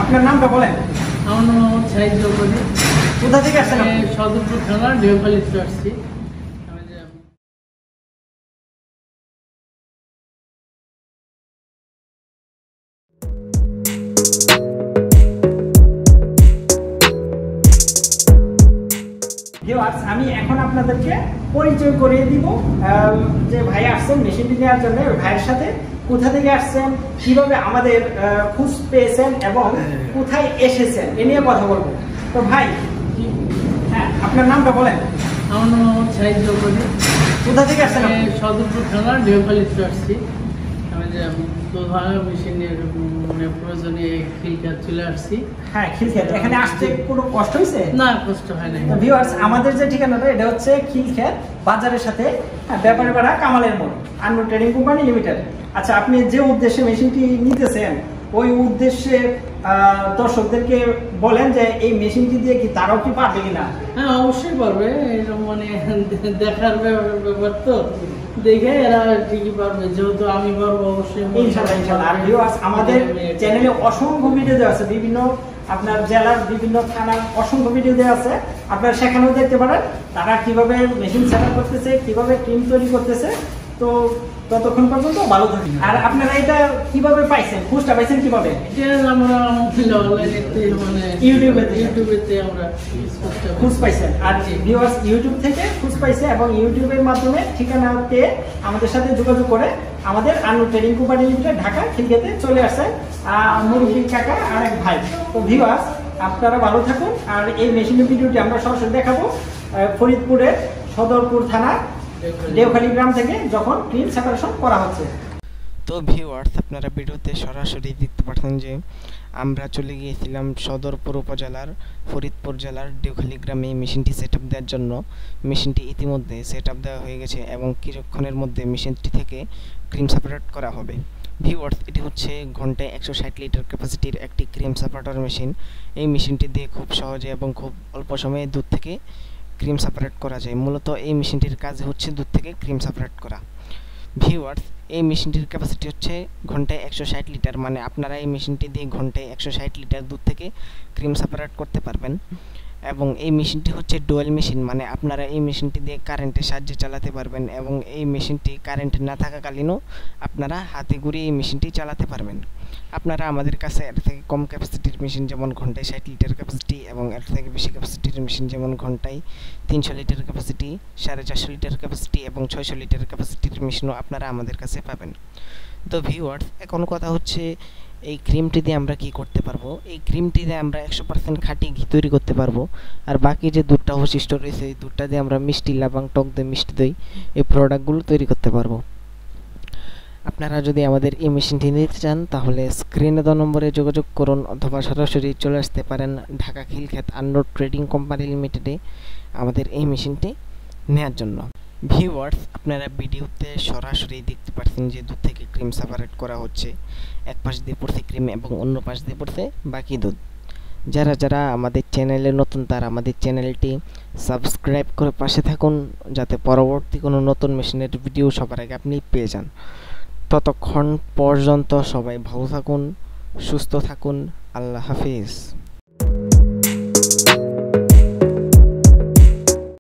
আপনার নামটা বলেন। আমার নাম মোহাম্মদ শাহিদ জৌহরি। কোথা থেকে আসছেন আপনি? সদরপুর থানা দেওখালি থেকে আসছি। আমি এখন আপনাদেরকে পরিচয় করিয়ে দিব যে ভাই আসছেন মেশিনটি নেওয়ার জন্য। ভাইয়ের সাথে কোথা থেকে আসছেন, কিভাবে আমাদের খোঁজ পেয়েছেন এবং কোথায় এসেছেন এ নিয়ে কথা বলবো। তো ভাই, হ্যাঁ, আপনার নামটা বলেন। আমার নাম মোহাম্মদ শাহিদ জৌহরি। কোথা থেকে আসছেন? সদরপুর থানা দেওখালি থেকে আসছি। আমি যে মেশিনের প্রয়োজনে খিলখ্যাত চলে আসছি। হ্যাঁ, খিলখ্যাত। এখানে আসতে কোনো কষ্ট হয়েছে? না, কষ্ট হয় না। ভিউয়ার্স, আমাদের যে ঠিকানাটা এটা হচ্ছে খিলখ্যাত বাজারের সাথে ব্যাপারীপাড়া কামালের মোড়, আন্নু ট্রেডিং কোম্পানি লিমিটেড। আচ্ছা, আপনি যে উদ্দেশ্যে মেশিনটি নিতেছেন ওই উদ্দেশ্যে দর্শকদেরকে বলেন যে এই মেশিনটি দিয়ে কি তারাও কি পারবে কিনা? হ্যাঁ, অবশ্যই পারবে। এরকম মানে দেখার ব্যাপার তো, দেখে এরা ঠিকই পারবে, যেহেতু আমি পারবো অবশ্যই। ইনশাআল্লাহ ইনশাআল্লাহ। আর ভিউয়ার্স, আমাদের চ্যানেলে অসংখ্য ভিডিও দেওয়া আছে, বিভিন্ন আপনার জেলার বিভিন্ন থানার অসংখ্য ভিডিও দেওয়া আছে, আপনারা সেখানেও দেখতে পারেন তারা কিভাবে মেশিন সেটআপ করতেছে, কিভাবে ক্রিম তৈরি করতেছে। তো ততক্ষণ পর্যন্ত ভালো থাকুন। আর আপনারা এটা কিভাবে পাইছেন, খোঁজটা পাইছেন কিভাবে? আমরা মানে ইউটিউবেতে আমরা খোঁজ পাইছেন। আর ভিউয়ার্স ইউটিউব থেকে খোঁজ পাইছে এবং ইউটিউবের মাধ্যমে ঠিকানা পেয়ে আমাদের সাথে যোগাযোগ করে আমাদের Annu trading company limited Dhaka খিলখ্যাতে চলে আসে মুরব্বী কাকা আর এক ভাই। তো ভিউয়ার্স, আপনারা ভালো থাকুন। আর এই মেশিনের ভিডিওটি আমরা সরাসরি দেখাবো ফরিদপুরের সদরপুর থানা দেওখালি গ্রাম থেকে যখন ক্রিম সেপারেশন করা হচ্ছে। তো ভিউয়ার্স, আপনারা ভিডিওতে সরাসরি দেখতে পাচ্ছেন যে আমরা চলে গিয়েছিলাম সদরপুর উপজেলার ফরিদপুর জেলার দেওখালি গ্রামে মেশিনটি সেটআপ দেওয়ার জন্য। মেশিনটি ইতিমধ্যে সেটআপ দেওয়া হয়ে গেছে এবং কিছুক্ষণের মধ্যে মেশিনটি থেকে ক্রিম সেপারেট করা হবে। ভিউয়ার্স, এটি হচ্ছে ঘন্টায় 160 লিটার ক্যাপাসিটির একটি ক্রিম সেপারেটর মেশিন। এই মেশিনটি দিয়ে খুব সহজে এবং খুব অল্প সময়ে দুধ থেকে ক্রিম সেপারেট করা যায়। মূলত এই মেশিনটির কাজ হচ্ছে দুধ থেকে ক্রিম সেপারেট করা। ভিউয়ার্স, এই মেশিনটির ক্যাপাসিটি হচ্ছে ঘন্টায় 160 লিটার, মানে আপনারা এই মেশিনটি দিয়ে ঘন্টায় 160 লিটার দুধ থেকে ক্রিম সেপারেট করতে পারবেন। এবং এই মেশিনটি হচ্ছে ডুয়াল মেশিন, মানে আপনারা এই মেশিনটি দিয়ে কারেন্টের সাহায্যে চালাতে পারবেন এবং এই মেশিনটি কারেন্ট না থাকাকালীনও আপনারা হাতে ঘুরিয়ে এই মেশিনটি চালাতে পারবেন। আপনারা আমাদের কাছে এর থেকে কম ক্যাপাসিটির মেশিন যেমন ঘন্টায় 60 লিটার ক্যাপাসিটি এবং এর থেকে বেশি ক্যাপাসিটির মেশিন যেমন ঘন্টায় 300 লিটার ক্যাপাসিটি, 450 লিটার ক্যাপাসিটি এবং 600 লিটার ক্যাপাসিটির মেশিনও আপনারা আমাদের কাছে পাবেন। তো ভিউয়ার্স, এখন কথা হচ্ছে এই ক্রিমটি দিয়ে আমরা কি করতে পারবো। এই ক্রিমটি দিয়ে আমরা 100% খাঁটি ঘি তৈরি করতে পারবো। আর বাকি যে দুধটা অবশিষ্ট রয়েছে এই দুধটা দিয়ে আমরা মিষ্টি, লাবং, টক দই, মিষ্টি দই এই প্রোডাক্টগুলো তৈরি করতে পারবো। আপনারা যদি আমাদের এই মেশিনটি নিতে চান তাহলে স্ক্রিনে দেওয়া নম্বরে যোগাযোগ করুন অথবা সরাসরি চলে আসতে পারেন ঢাকা খিলখ্যাত আন্নু ট্রেডিং কোম্পানি লিমিটেডে আমাদের এই মেশিনটি নেওয়ার জন্য। ভিউয়ার্স, আপনারা ভিডিওতে সরাসরি দেখতে পাচ্ছেন যে দুধ থেকে ক্রিম সেপারেট করা হচ্ছে। এক পাশ দিয়ে পড়ছে ক্রিম এবং অন্য পাশ দিয়ে পড়ছে বাকি দুধ। যারা যারা আমাদের চ্যানেলে নতুন তারা আমাদের চ্যানেলটি সাবস্ক্রাইব করে পাশে থাকুন, যাতে পরবর্তী কোনো নতুন মেশিনের ভিডিও সবার আগে আপনি পেয়ে যান। ততক্ষণ পর্যন্ত সবাই ভালো থাকুন, সুস্থ থাকুন। আল্লাহ হাফিজ।